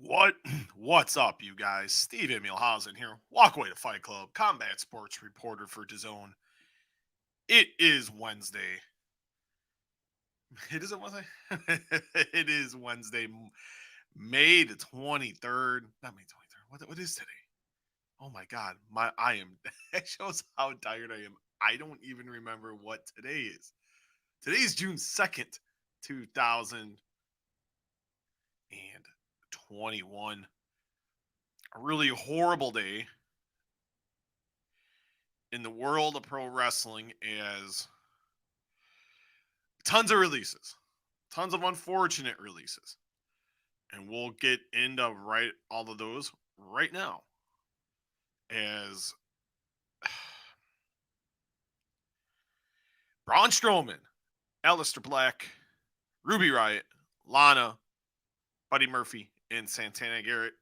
What? What's up, you guys? Steve Emilhausen here. Walkway to Fight Club, combat sports reporter for DAZN. It is Wednesday. It isn't Wednesday. It is Wednesday, May the 23rd. Not May 23rd. What is today? Oh my God, I am. That shows how tired I am. I don't even remember what today is. Today is June 2nd, 2021. A really horrible day in the world of pro wrestling as tons of releases, tons of unfortunate releases. And we'll get into all of those right now. As Braun Strowman, Aleister Black, Riott, Lana, Buddy Murphy, and Santana Garrett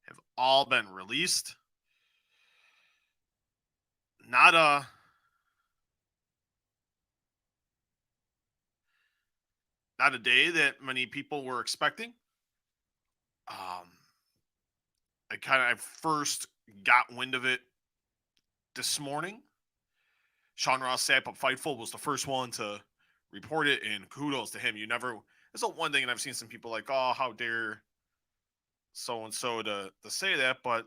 have all been released. Not a day that many people were expecting. Um, I first got wind of it this morning. Sean Ross Sapp up Fightful was the first one to report it, and kudos to him. It's a one thing, and I've seen some people like, oh, how dare so and so to say that, but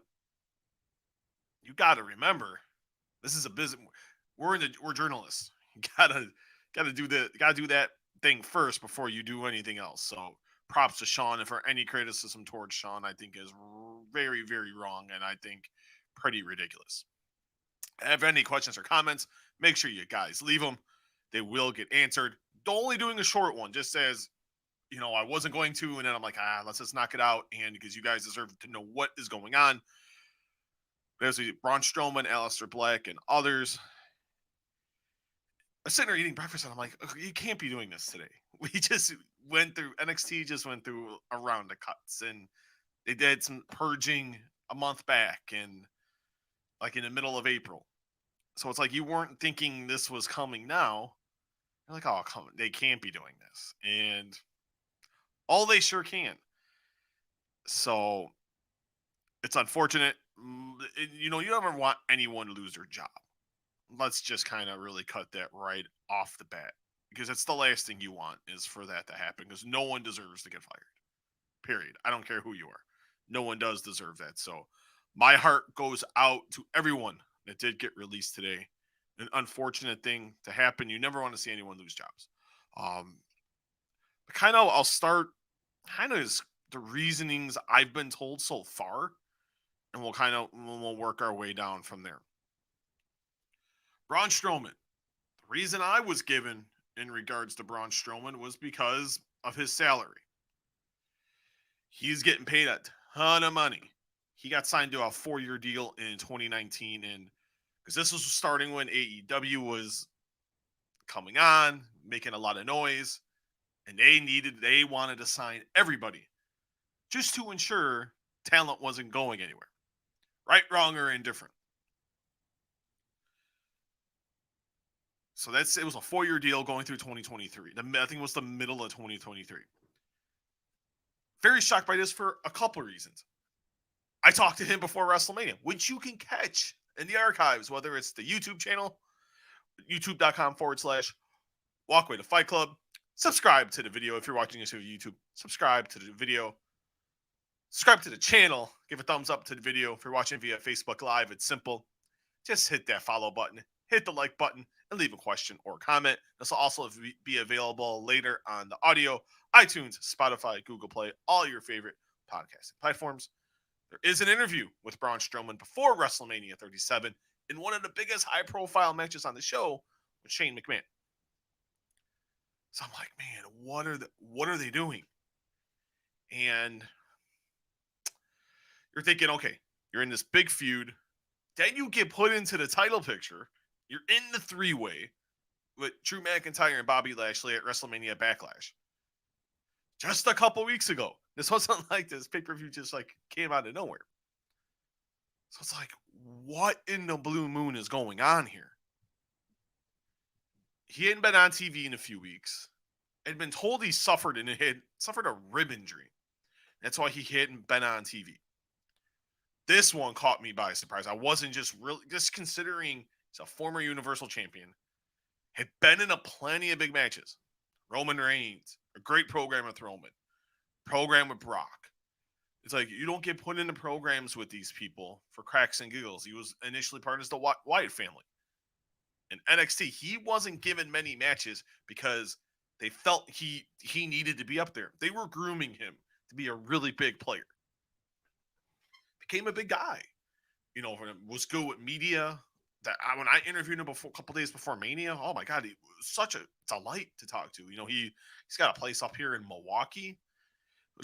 you got to remember, this is a business. We're journalists. You gotta do that thing first before you do anything else. So props to Sean, and for any criticism towards Sean, I think is very, very wrong, and I think pretty ridiculous. Have any questions or comments, make sure you guys leave them. They will get answered. Only doing a short one, just says, I wasn't going to, and then I'm like, let's just knock it out, and because you guys deserve to know what is going on. There's Braun Strowman, Aleister Black, and others. I'm sitting there eating breakfast, and I'm like, you can't be doing this today. We just NXT just went through a round of cuts, and they did some purging a month back, and like in the middle of April. So it's like you weren't thinking this was coming now. You're like, oh, come on, they can't be doing this. And they sure can. So it's unfortunate. You never want anyone to lose their job. Let's just kind of really cut that right off the bat, because it's the last thing you want is for that to happen, because no one deserves to get fired. Period. I don't care who you are. No one does deserve that. So my heart goes out to everyone that did get released today. An unfortunate thing to happen. You never want to see anyone lose jobs. I'll start kind of the reasonings I've been told so far, and we'll work our way down from there. Braun Strowman. The reason I was given in regards to Braun Strowman was because of his salary. He's getting paid a ton of money. He got signed to a 4-year deal in 2019, and because this was starting when AEW was coming on, making a lot of noise, and they wanted to sign everybody just to ensure talent wasn't going anywhere. Right, wrong, or indifferent. So it was a 4-year deal going through 2023. I think it was the middle of 2023. Very shocked by this for a couple of reasons. I talked to him before WrestleMania, which you can catch in the archives, whether it's the YouTube channel, youtube.com/walkway to Fight Club. Subscribe to the video if you're watching this on YouTube. Subscribe to the video. Subscribe to the channel. Give a thumbs up to the video. If you're watching via Facebook Live, it's simple. Just hit that follow button, hit the like button, and leave a question or comment. This will also be available later on the audio, iTunes, Spotify, Google Play, all your favorite podcasting platforms. There is an interview with Braun Strowman before WrestleMania 37 in one of the biggest high-profile matches on the show with Shane McMahon. So I'm like, man, what are they doing? And you're thinking, okay, you're in this big feud. Then you get put into the title picture. You're in the three-way with Drew McIntyre and Bobby Lashley at WrestleMania Backlash. Just a couple weeks ago. This wasn't like this pay-per-view just like came out of nowhere. So it's like, what in the blue moon is going on here? He hadn't been on TV in a few weeks. Had been told he suffered a rib injury. That's why he hadn't been on TV. This one caught me by surprise. I wasn't just considering he's a former Universal Champion, had been in a plenty of big matches. Roman Reigns, a great program with Roman, program with Brock. It's like you don't get put into programs with these people for cracks and giggles. He was initially part of the Wyatt family. In NXT, he wasn't given many matches because they felt he needed to be up there. They were grooming him to be a really big player. Became a big guy. Was good with media. When I interviewed him a couple days before Mania, oh my God, he was such a delight to talk to. He's got a place up here in Milwaukee.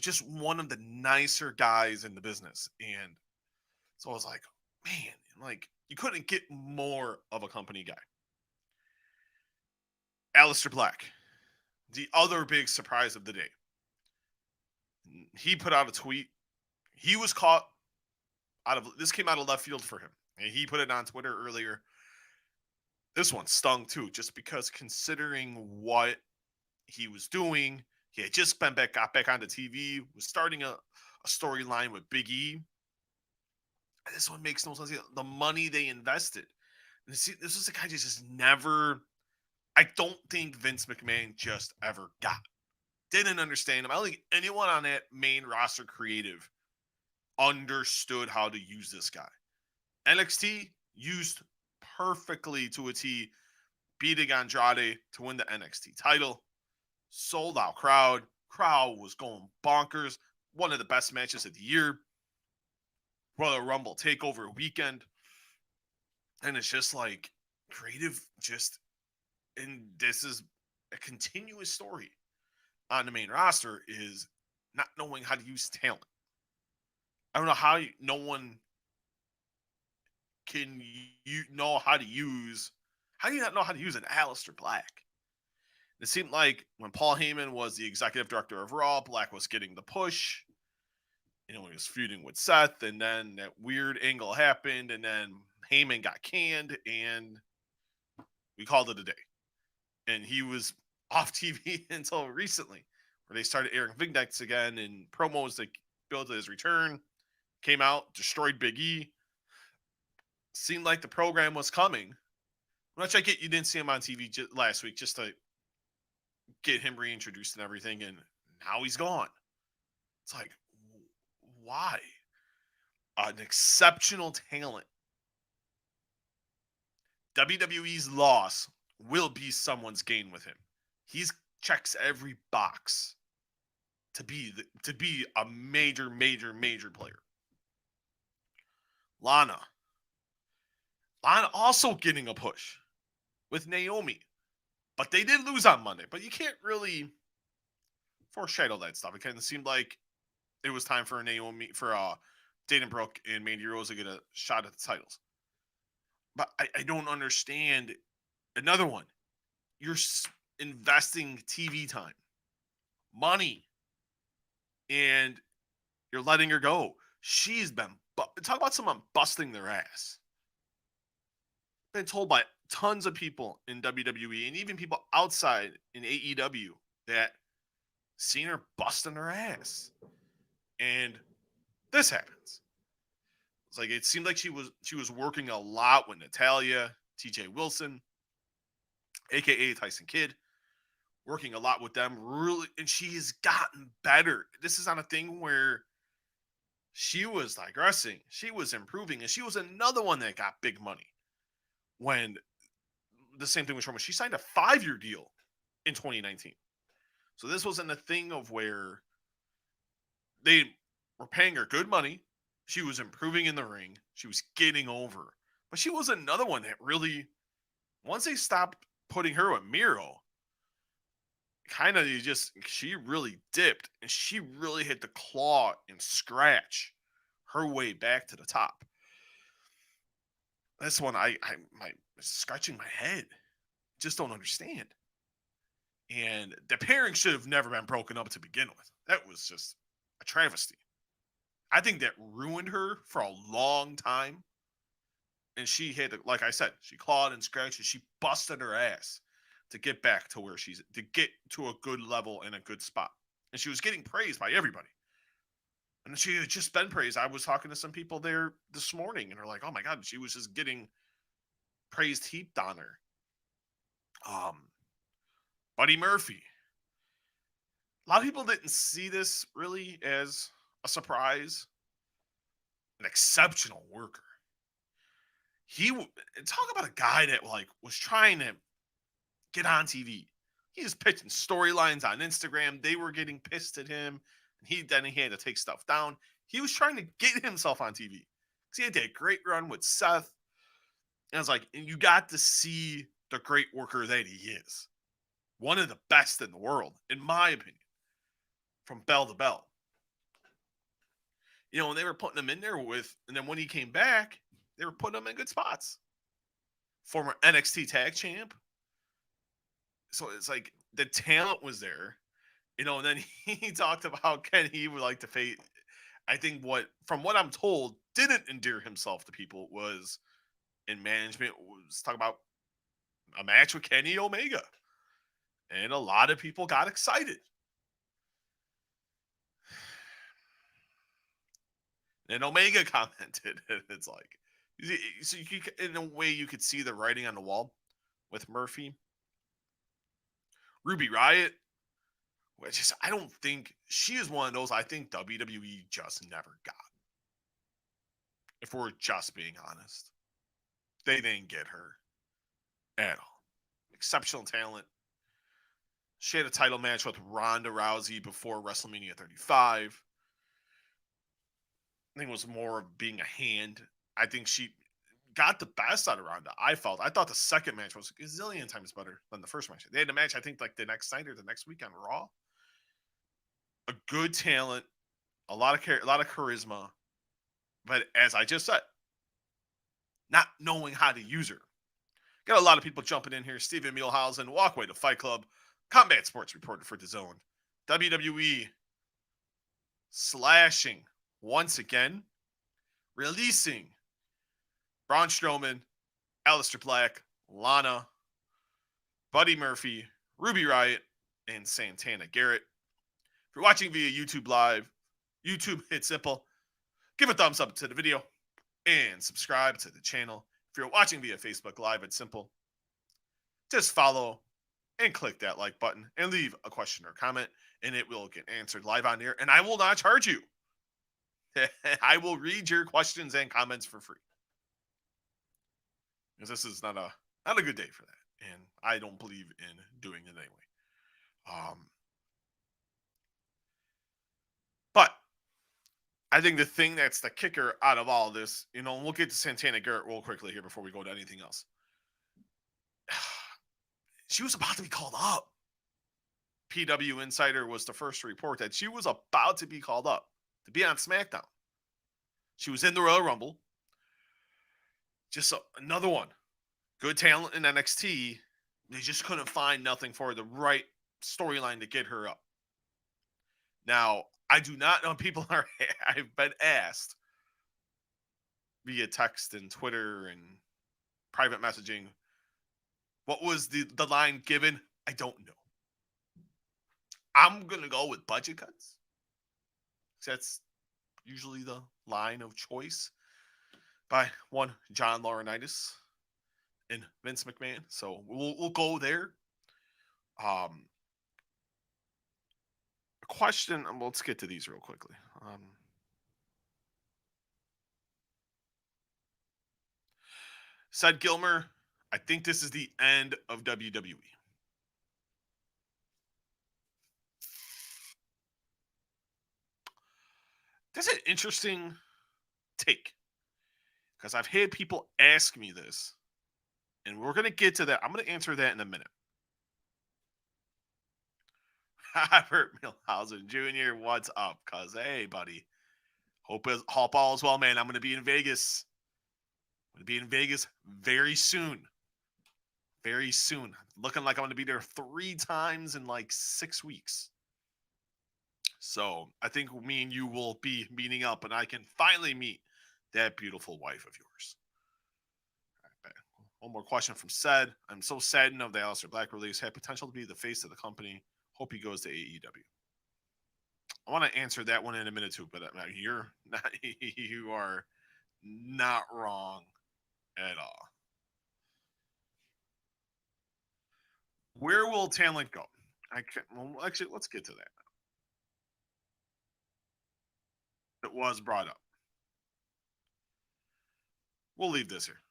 Just one of the nicer guys in the business. And so I was like, man, like you couldn't get more of a company guy. Aleister Black, the other big surprise of the day. He put out a tweet. He was caught this came out of left field for him. And he put it on Twitter earlier. This one stung too, just because considering what he was doing, he had just got back onto TV, was starting a storyline with Big E. This one makes no sense. The money they invested. And see, this was the guy just never. I don't think Vince McMahon just ever got. Didn't understand him. I don't think anyone on that main roster creative understood how to use this guy. NXT used perfectly to a T, beating Andrade to win the NXT title. Sold out crowd. Crowd was going bonkers. One of the best matches of the year. Royal Rumble takeover weekend. And it's just like creative and this is a continuous story on the main roster is not knowing how to use talent. I don't know how no one can know how to use. How do you not know how to use an Aleister Black? It seemed like when Paul Heyman was the executive director of Raw, Black was getting the push. He was feuding with Seth, and then that weird angle happened, and then Heyman got canned, and we called it a day. And he was off TV until recently, where they started airing vignettes again and promos that built his return. Came out, destroyed Big E. Seemed like the program was coming. Which I get you didn't see him on TV last week just to get him reintroduced and everything, and now he's gone. It's like, why? An exceptional talent. WWE's loss will be someone's gain with him. He checks every box to be a major player. Lana also getting a push with Naomi. But they did lose on Monday. But you can't really foreshadow that stuff. It kind of seemed like it was time for Dana Brooke and Mandy Rose to get a shot at the titles. But I don't understand. Another one. You're investing TV time, money, and you're letting her go. She's been talk about someone busting their ass. Been told by tons of people in WWE and even people outside in AEW that seen her busting her ass. And this happens. It's like it seemed like she was working a lot with Natalya, TJ Wilson, aka Tyson Kidd, working a lot with them, really, and she has gotten better. This is not a thing where she was digressing. She was improving, and she was another one that got big money. When the same thing with Roman, she signed a 5-year deal in 2019. So this wasn't a thing of where they were paying her good money. She was improving in the ring. She was getting over. But she was another one that really, once they stopped putting her with Miro, she really dipped, and she really had to claw and scratch her way back to the top. This one, I scratching my head. Just don't understand. And the pairing should have never been broken up to begin with. That was just a travesty. I think that ruined her for a long time. And she had to, like I said, she clawed and scratched and she busted her ass to get back to to get to a good level and a good spot. And she was getting praised by everybody. And she had just been praised. I was talking to some people there this morning, and they're like, "Oh my god, she was just getting praised heaped on her." Um, Buddy Murphy. A lot of people didn't see this really as a surprise. An exceptional worker. Talk about a guy that like was trying to get on TV. He was pitching storylines on Instagram. They were getting pissed at him. And he had to take stuff down. He was trying to get himself on TV. Because he had that great run with Seth. And I was like, and you got to see the great worker that he is. One of the best in the world, in my opinion. From bell to bell. You know, when they were putting him in there and then when he came back, they were putting him in good spots. Former NXT tag champ. So it's like the talent was there, you know, and then he talked about how Ken he would like to face. I think from what I'm told, didn't endear himself to people was in management was talking about a match with Kenny Omega. And a lot of people got excited. And Omega commented, and it's like, so in a way, you could see the writing on the wall with Murphy. Ruby Riott, which is, I don't think she is one of those I think WWE just never got. If we're just being honest, they didn't get her at all. Exceptional talent. She had a title match with Ronda Rousey before WrestleMania 35. I think it was more of being a hand. I think she got the best out of Ronda. I thought the second match was a zillion times better than the first match. They had a match, I think, like the next night or the next week on Raw. A good talent, a lot of charisma, but as I just said, not knowing how to use her. Got a lot of people jumping in here. Steven Mielhausen, Walkway to Fight Club, Combat Sports reporter for DAZN. WWE slashing once again, releasing Braun Strowman, Aleister Black, Lana, Buddy Murphy, Ruby Riott, and Santana Garrett. If you're watching via YouTube Live, YouTube, hit simple. Give a thumbs up to the video and subscribe to the channel. If you're watching via Facebook Live, it's simple. Just follow and click that like button and leave a question or comment, and it will get answered live on air, and I will not charge you. I will read your questions and comments for free. Because this is not a good day for that, and I don't believe in doing it anyway. But I think the thing that's the kicker out of all of this, you know, we'll get to Santana Garrett real quickly here before we go to anything else. She was about to be called up. PW Insider was the first to report that she was about to be called up to be on SmackDown. She was in the Royal Rumble. Just another one. Good talent in NXT. They just couldn't find nothing for the right storyline to get her up. Now, I do not know. I've been asked via text and Twitter and private messaging, what was the line given? I don't know. I'm going to go with budget cuts. That's usually the line of choice by one John Laurinaitis and Vince McMahon. So we'll go there. A question. Let's get to these real quickly. Said Gilmer, I think this is the end of WWE. That's an interesting take. Because I've had people ask me this. And we're going to get to that. I'm going to answer that in a minute. Robert Milhausen Jr., what's up? Because, hey, buddy. Hope all is well, man. I'm going to be in Vegas. I'm going to be in Vegas very soon. Very soon. Looking like I'm going to be there 3 times in like 6 weeks. So I think me and you will be meeting up, and I can finally meet that beautiful wife of yours. All right, one more question from Said. I'm so saddened of the Aleister Black release. Had potential to be the face of the company. Hope he goes to AEW. I want to answer that one in a minute too, but you're not. You are not wrong at all. Where will talent go? I can't. Well, actually, let's get to that. It was brought up. We'll leave this here.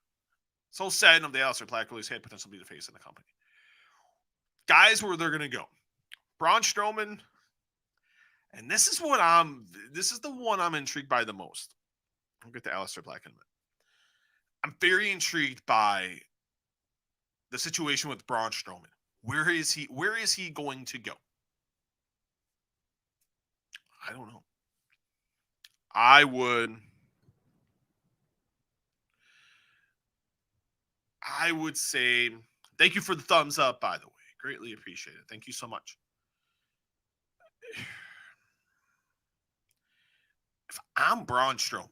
So sad of the Aleister Black release had potential to be the face of the company. Guys, where they're gonna go? Braun Strowman, and this is what I'm. This is the one I'm intrigued by the most. I'll get to Aleister Black in a minute. I'm very intrigued by the situation with Braun Strowman. Where is he? Where is he going to go? I don't know. I would. I would say thank you for the thumbs up. By the way, greatly appreciate it. Thank you so much. If I'm Braun Strowman,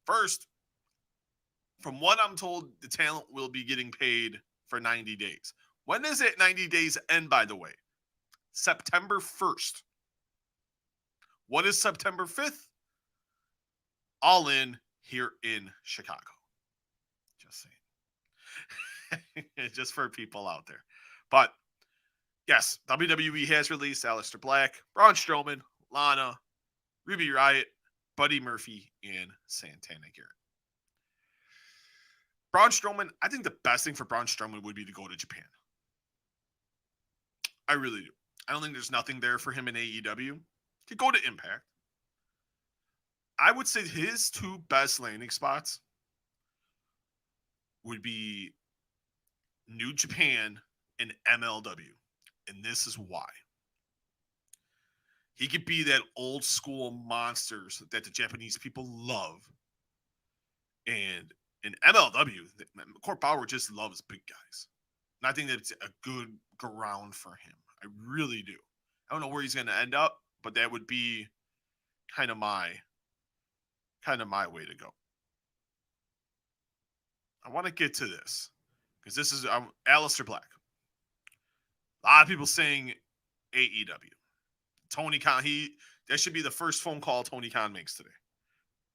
first, from what I'm told, the talent will be getting paid for 90 days. When does it 90 days end, by the way? September 1st. What is September 5th? All in here in Chicago. Just saying. Just for people out there. But yes, WWE has released Aleister Black, Braun Strowman, Lana, Riott, Buddy Murphy, and Santana Garrett. Braun Strowman, I think the best thing for Braun Strowman would be to go to Japan. I really do. I don't think there's nothing there for him in AEW. Could go to Impact. I would say his two best landing spots would be New Japan and MLW. And this is why. He could be that old school monsters that the Japanese people love. And in MLW, Court Bauer just loves big guys. And I think that's a good ground for him. I really do. I don't know where he's going to end up, but that would be kind of my way to go. I want to get to this because this is Aleister Black. A lot of people saying AEW. Tony Khan, that should be the first phone call Tony Khan makes today.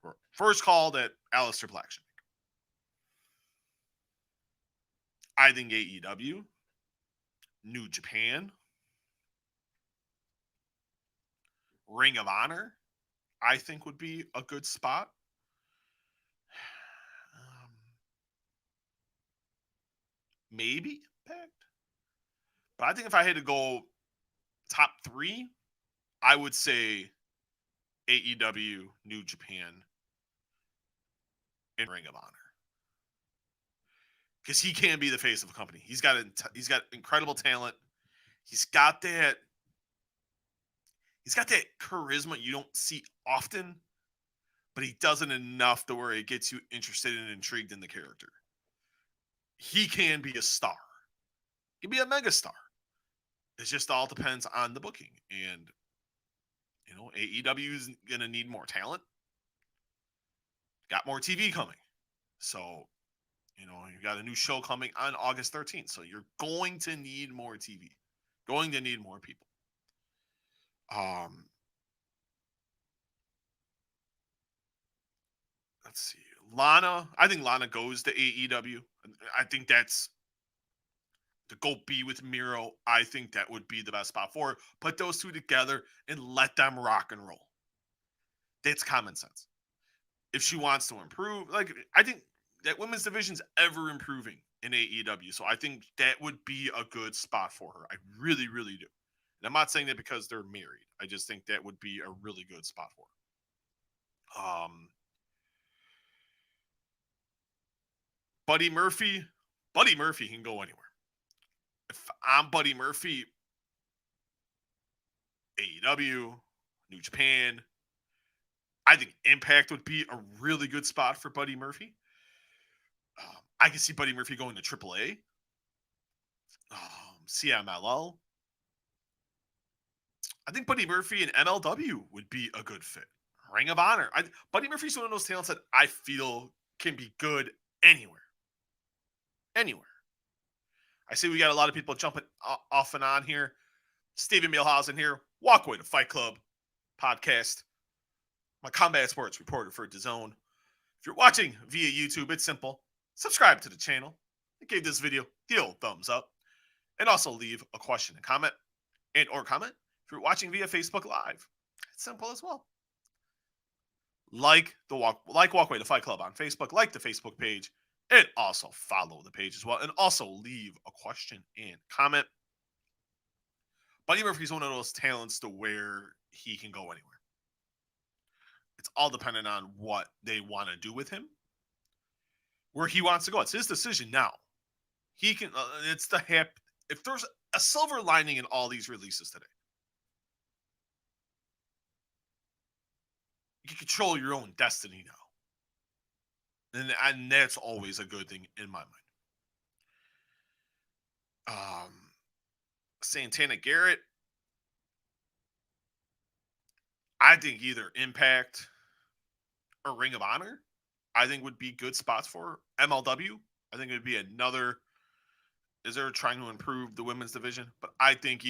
Or first call that Aleister Black should make. I think AEW, New Japan, Ring of Honor, I think would be a good spot. Maybe Impact. But I think if I had to go top three, I would say AEW, New Japan, and Ring of Honor. Because he can be the face of a company. He's got incredible talent. He's got that charisma you don't see often, but he does it enough to where it gets you interested and intrigued in the character. He can be a star. He can be a megastar. It just all depends on the booking. And, AEW is going to need more talent. Got more TV coming. So, you got a new show coming on August 13th. So you're going to need more TV. Going to need more people. Let's see. Lana. I think Lana goes to AEW. I think that's to go be with Miro. I think that would be the best spot for her. Put those two together and let them rock and roll. That's common sense. If she wants to improve, I think that women's division's ever improving in AEW. So I think that would be a good spot for her. I really, really do. And I'm not saying that because they're married. I just think that would be a really good spot for her. Buddy Murphy can go anywhere. If I'm Buddy Murphy, AEW, New Japan, I think Impact would be a really good spot for Buddy Murphy. I can see Buddy Murphy going to AAA, CMLL. I think Buddy Murphy and MLW would be a good fit. Ring of Honor. Buddy Murphy's one of those talents that I feel can be good anywhere. Anywhere. I see we got a lot of people jumping off and on here. Steven Milhausen here. Walkway to Fight Club podcast, my combat sports reporter for DAZN. If you're watching via YouTube, it's simple. Subscribe to the channel and give this video the old thumbs up. And also leave a question and comment or comment if you're watching via Facebook Live. It's simple as well. Like Walkway to Fight Club on Facebook, like the Facebook page, and also follow the page as well. And also leave a question and comment. Buddy Murphy's one of those talents to where he can go anywhere. It's all dependent on what they want to do with him, where he wants to go. It's his decision now. He can. It's the hip. If there's a silver lining in all these releases today, you can control your own destiny now, and that's always a good thing in my mind. Santana Garrett, I think either Impact or Ring of Honor, I think would be good spots for MLW. I think it would be another. Is they're trying to improve the women's division, but I think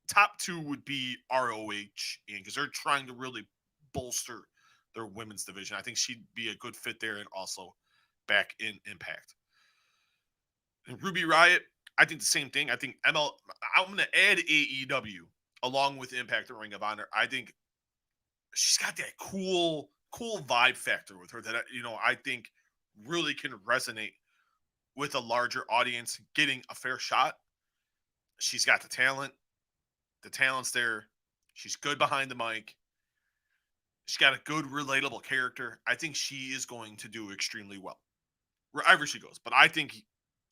top two would be ROH, because they're trying to really bolster their women's division. I think she'd be a good fit there, and also back in Impact. And Ruby Riott, I think the same thing. I think I'm going to add AEW along with Impact and Ring of Honor. I think she's got that cool vibe factor with her that I think really can resonate with a larger audience, getting a fair shot. She's got the talent. The talent's there. She's good behind the mic. She's got a good, relatable character. I think she is going to do extremely well wherever she goes. But I think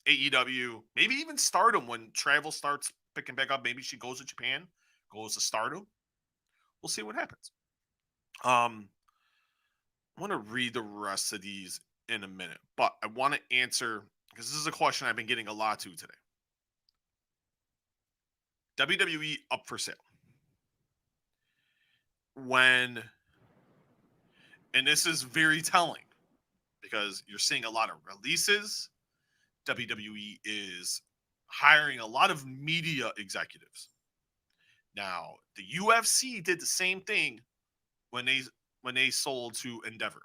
AEW, maybe even Stardom, when travel starts picking back up, maybe she goes to Japan, goes to Stardom. We'll see what happens. I want to read the rest of these in a minute, but I want to answer, because this is a question I've been getting a lot to today. WWE up for sale. And this is very telling, because you're seeing a lot of releases. WWE is hiring a lot of media executives. Now, the UFC did the same thing when they sold to Endeavor.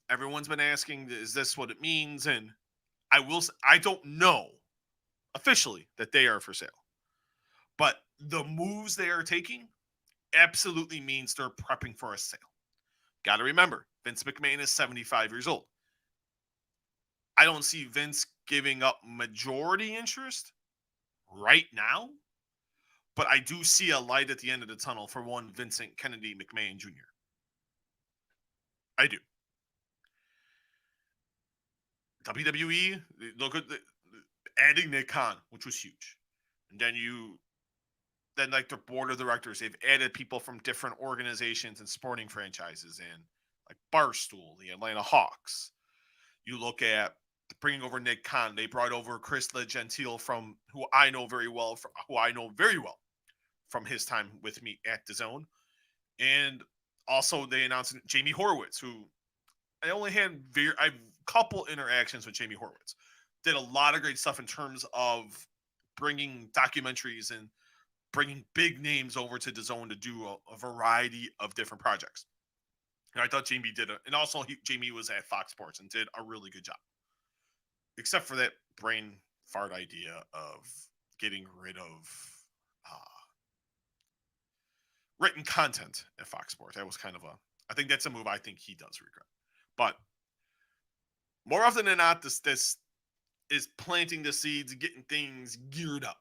Everyone's been asking, is this what it means? And I don't know officially that they are for sale, but the moves they are taking absolutely means they're prepping for a sale. Got to remember, Vince McMahon is 75 years old. I don't see Vince giving up majority interest right now, but I do see a light at the end of the tunnel for one Vincent Kennedy McMahon Jr. I do. WWE, look at adding Nick Khan, which was huge. And then like their board of directors, they've added people from different organizations and sporting franchises in, like Barstool, the Atlanta Hawks. You look at bringing over Nick Khan. They brought over Chris LeGentile, who I know very well from his time with me at DAZN. And also they announced Jamie Horowitz, who I only had a couple interactions with Jamie Horowitz. Did a lot of great stuff in terms of bringing documentaries and bringing big names over to DAZN to do a variety of different projects. And I thought Jamie Jamie was at Fox Sports and did a really good job. Except for that brain fart idea of getting rid of written content at Fox Sports. That was I think that's a move I think he does regret. But more often than not, this is planting the seeds, getting things geared up.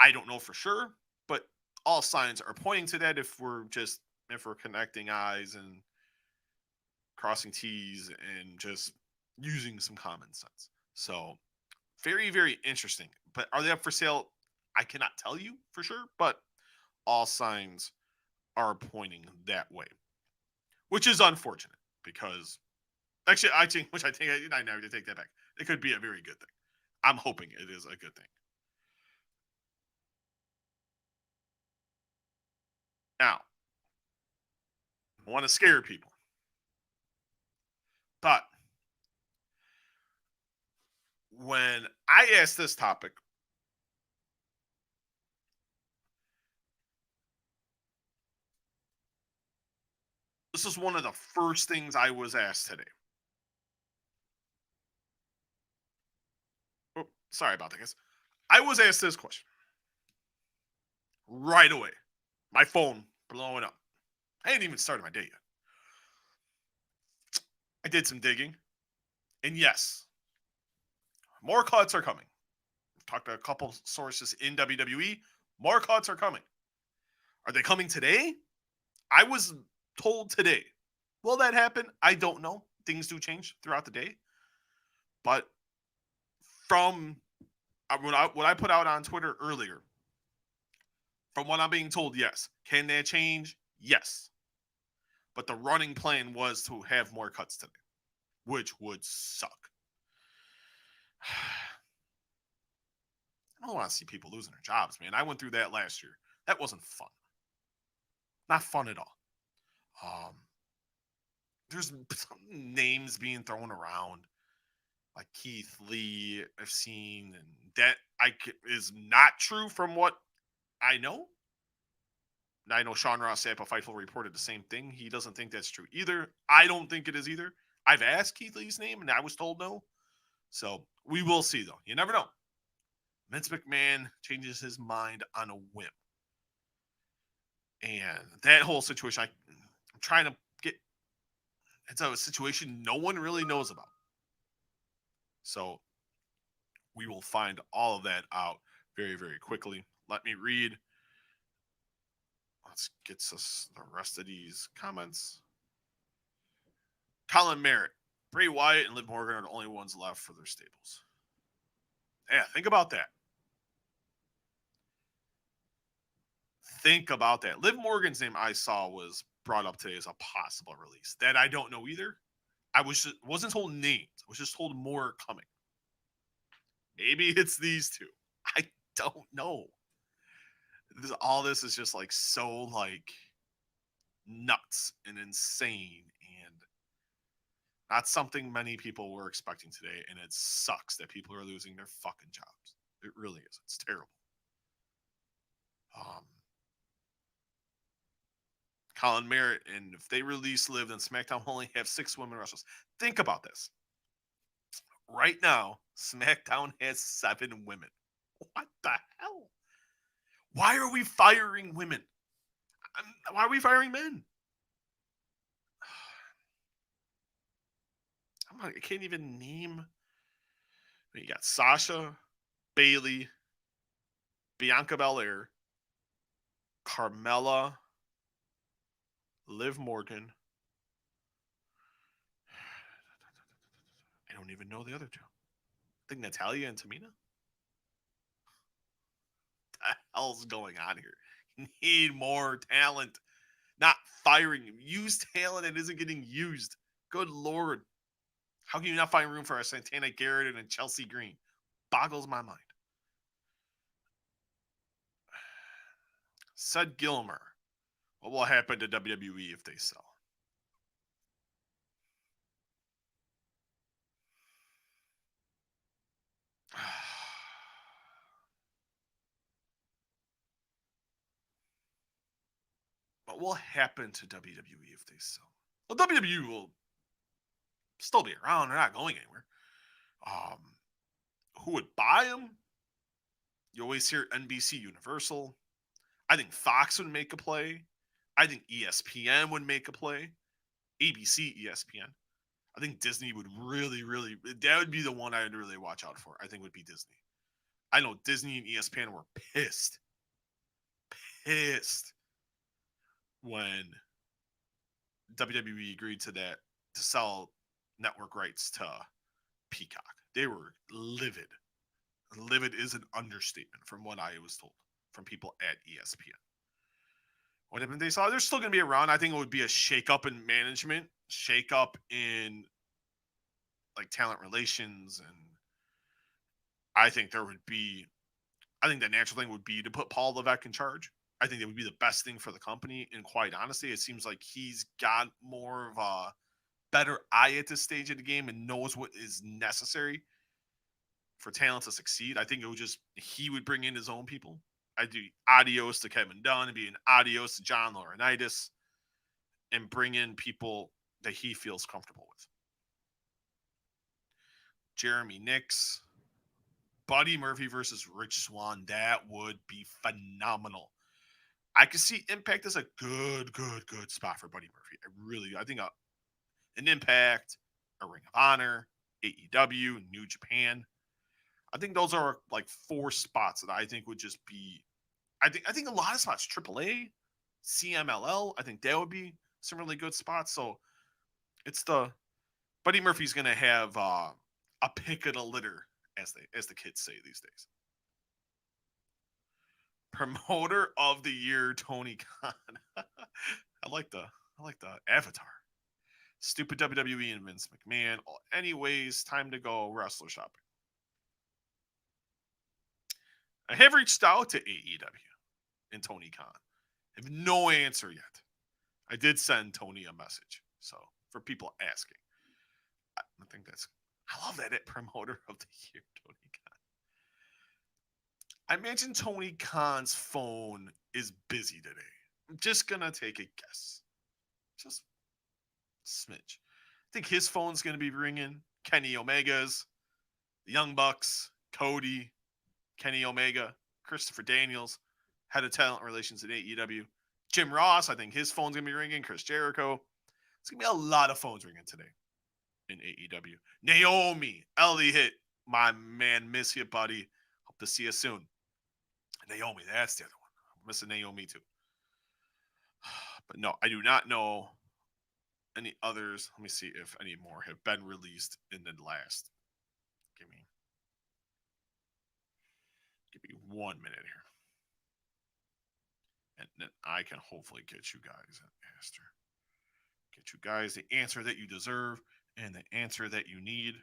I don't know for sure, but all signs are pointing to that if we're connecting eyes and crossing T's and just using some common sense. So very, very interesting. But are they up for sale? I cannot tell you for sure, but all signs are pointing that way, which is unfortunate, because actually I never take that back. It could be a very good thing. I'm hoping it is a good thing. Now, I want to scare people, but when I asked this topic This is one of the first things I was asked today. Oh, sorry about that, guys. I was asked this question right away. My phone blowing up. I hadn't even started my day yet. I did some digging. And yes, more cuts are coming. I've talked to a couple sources in WWE. More cuts are coming. Are they coming today? I was told today. Will that happen? I don't know. Things do change throughout the day. But from what I put out on Twitter earlier, from what I'm being told, yes. Can that change? Yes. But the running plan was to have more cuts today, which would suck. I don't want to see people losing their jobs, man. I went through that last year. That wasn't fun. Not fun at all. There's some names being thrown around, like Keith Lee. I've seen, and that is not true from what I know. I know Sean Ross Sapp of Fightful reported the same thing. He doesn't think that's true either. I don't think it is either. I've asked Keith Lee's name, and I was told no. So we will see, though. You never know. Vince McMahon changes his mind on a whim. And that whole situation, I'm trying to get. It's a situation no one really knows about. So we will find all of that out very, very quickly. Let me read. Let's get us the rest of these comments. Colin Merritt, Bray Wyatt, and Liv Morgan are the only ones left for their stables. Yeah, think about that. Think about that. Liv Morgan's name I saw was brought up today as a possible release. That I don't know either. Wasn't told names. I was just told more are coming. Maybe it's these two. I don't know. All this is just like so like nuts and insane, and not something many people were expecting today. And it sucks that people are losing their fucking jobs. It really is. It's terrible. Colin Merritt, and if they release Liv, then SmackDown will only have 6 women wrestlers. Think about this. Right now, SmackDown has 7 women. What the hell? Why are we firing women? Why are we firing men? I can't even name. You got Sasha, Bailey, Bianca Belair, Carmella, Liv Morgan. I don't even know the other two. I think Natalya and Tamina. What the hell's going on here? You need more talent. Not firing him. Use talent that isn't getting used. Good Lord. How can you not find room for a Santana Garrett and a Chelsea Green? Boggles my mind. Said Gilmer. What will happen to WWE if they sell? What will happen to WWE if they sell? Well, WWE will still be around. They're not going anywhere. Who would buy them? You always hear NBC Universal. I think Fox would make a play. I think ESPN would make a play. ABC, ESPN. I think Disney would really, really, that would be the one I would really watch out for. I think would be Disney. I know Disney and ESPN were pissed when WWE agreed to that, to sell network rights to Peacock. They were livid. Livid is an understatement from what I was told from people at ESPN. What happened? They saw they're still going to be around. I think it would be a shakeup in management, shakeup in like talent relations, and I think there would be. I think the natural thing would be to put Paul Levesque in charge. I think it would be the best thing for the company. And quite honestly, it seems like he's got more of a better eye at this stage of the game and knows what is necessary for talent to succeed. I think he would bring in his own people. I'd do adios to Kevin Dunn and be an adios to John Laurinaitis. and bring in people that he feels comfortable with. Jeremy Nix, Buddy Murphy versus Rich Swan. That would be phenomenal. I could see Impact as a good spot for Buddy Murphy. I think an Impact, a Ring of Honor, AEW, New Japan. I think those are like 4 spots that I think would just be. I think a lot of spots, AAA, CMLL. I think that would be some really good spots. So it's the Buddy Murphy's going to have a pick of the litter, as the kids say these days. Promoter of the year, Tony Khan. I like the avatar. Stupid WWE and Vince McMahon. Anyways, time to go wrestler shopping. I have reached out to AEW and Tony Khan. I have no answer yet. I did send Tony a message. So for people asking, I think I love that promoter of the year, Tony Khan. I imagine Tony Khan's phone is busy today. I'm just gonna take a guess. Just smidge. I think his phone's gonna be ringing. Kenny Omega's, the Young Bucks, Cody, Kenny Omega, Christopher Daniels, head of talent relations at AEW. Jim Ross, I think his phone's gonna be ringing. Chris Jericho. It's gonna be a lot of phones ringing today in AEW. Naomi, Elliott, my man, miss you, buddy. Hope to see you soon. Naomi, that's the other one. I'm missing Naomi too. But no, I do not know any others. Let me see if any more have been released in the last. Give me 1 minute here. And then I can hopefully get you guys an answer. Get you guys the answer that you deserve and the answer that you need.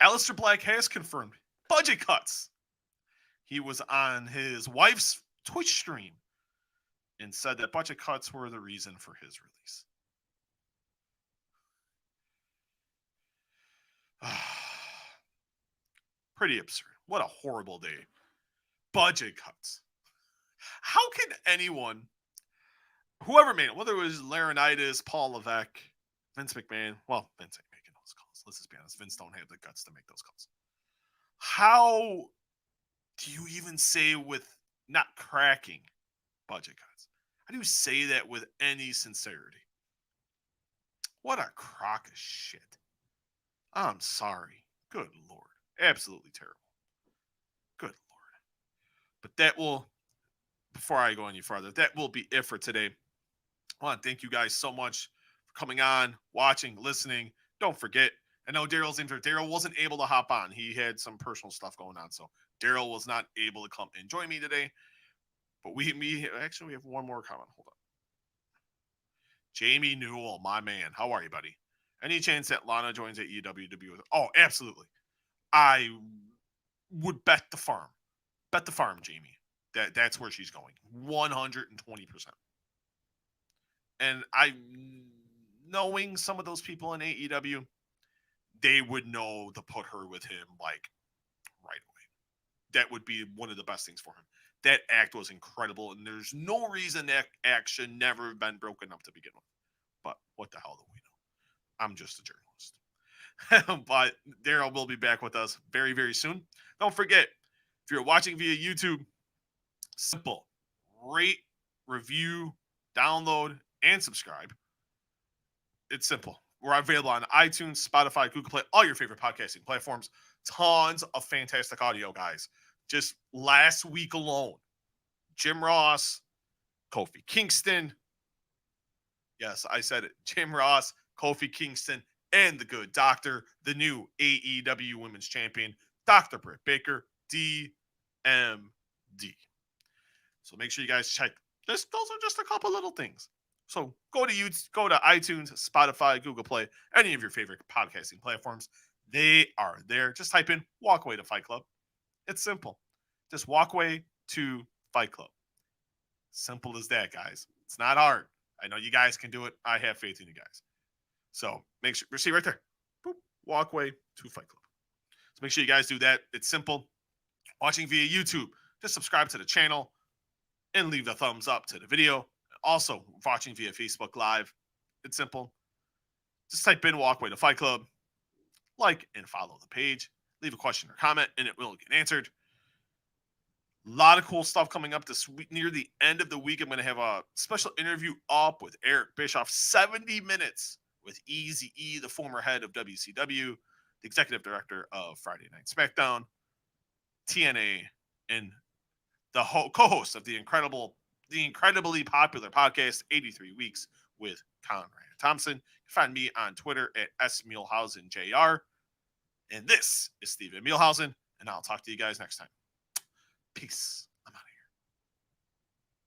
Aleister Black has confirmed budget cuts. He was on his wife's Twitch stream and said that budget cuts were the reason for his release. Pretty absurd. What a horrible day. Budget cuts. How can anyone, whoever made it, whether it was Laurinaitis, Paul Levesque, Vince McMahon, well, Vince ain't making those calls. Let's just be honest. Vince don't have the guts to make those calls. How do you even say with not cracking budget cuts? How do you say that with any sincerity? What a crock of shit. I'm sorry. Good Lord. Absolutely terrible. Good Lord. But that will, before I go any farther, that will be it for today. I want to thank you guys so much for coming on, watching, listening. Don't forget, I know Daryl's injured. Daryl wasn't able to hop on. He had some personal stuff going on, so Daryl was not able to come and join me today. But we have one more comment. Hold on. Jamie Newell, my man. How are you, buddy? Any chance that Lana joins AEW to be with? Oh, absolutely. I would bet the farm. Bet the farm, Jamie. That's where she's going. 120%. And knowing some of those people in AEW, they would know to put her with him like right away. That would be one of the best things for him. That act was incredible, and there's no reason that act should never have been broken up to begin with. But what the hell do we know? I'm just a journalist. But Daryl will be back with us very, very soon. Don't forget, if you're watching via YouTube, simple. Rate, review, download, and subscribe. It's simple. We're available on iTunes, Spotify, Google Play, all your favorite podcasting platforms. Tons of fantastic audio, guys. Just last week alone, Jim Ross, Kofi Kingston. Yes, I said it. Jim Ross, Kofi Kingston, and the good doctor, the new AEW Women's Champion, Dr. Britt Baker, DMD. So make sure you guys check. Those are just a couple little things. So go to iTunes, Spotify, Google Play, any of your favorite podcasting platforms. They are there. Just type in Walkway to Fight Club. It's simple. Just Walkway to Fight Club. Simple as that, guys. It's not hard. I know you guys can do it. I have faith in you guys. So make sure, see right there. Boop, Walkway to Fight Club. make sure you guys do that. It's simple. Watching via YouTube, just subscribe to the channel and leave a thumbs up to the video. Also, watching via Facebook Live, it's simple. Just type in Walkway to Fight Club, like and follow the page, leave a question or comment, and it will get answered. A lot of cool stuff coming up this week. Near the end of the week, I'm going to have a special interview up with Eric Bischoff, 70 minutes with Eazy-E, the former head of WCW, the executive director of Friday Night SmackDown, TNA, and the co-host of the incredibly popular podcast, 83 Weeks with Conrad Thompson. You can find me on Twitter at SMuehlhausenJR. And this is Steven Muehlhausen, and I'll talk to you guys next time. Peace.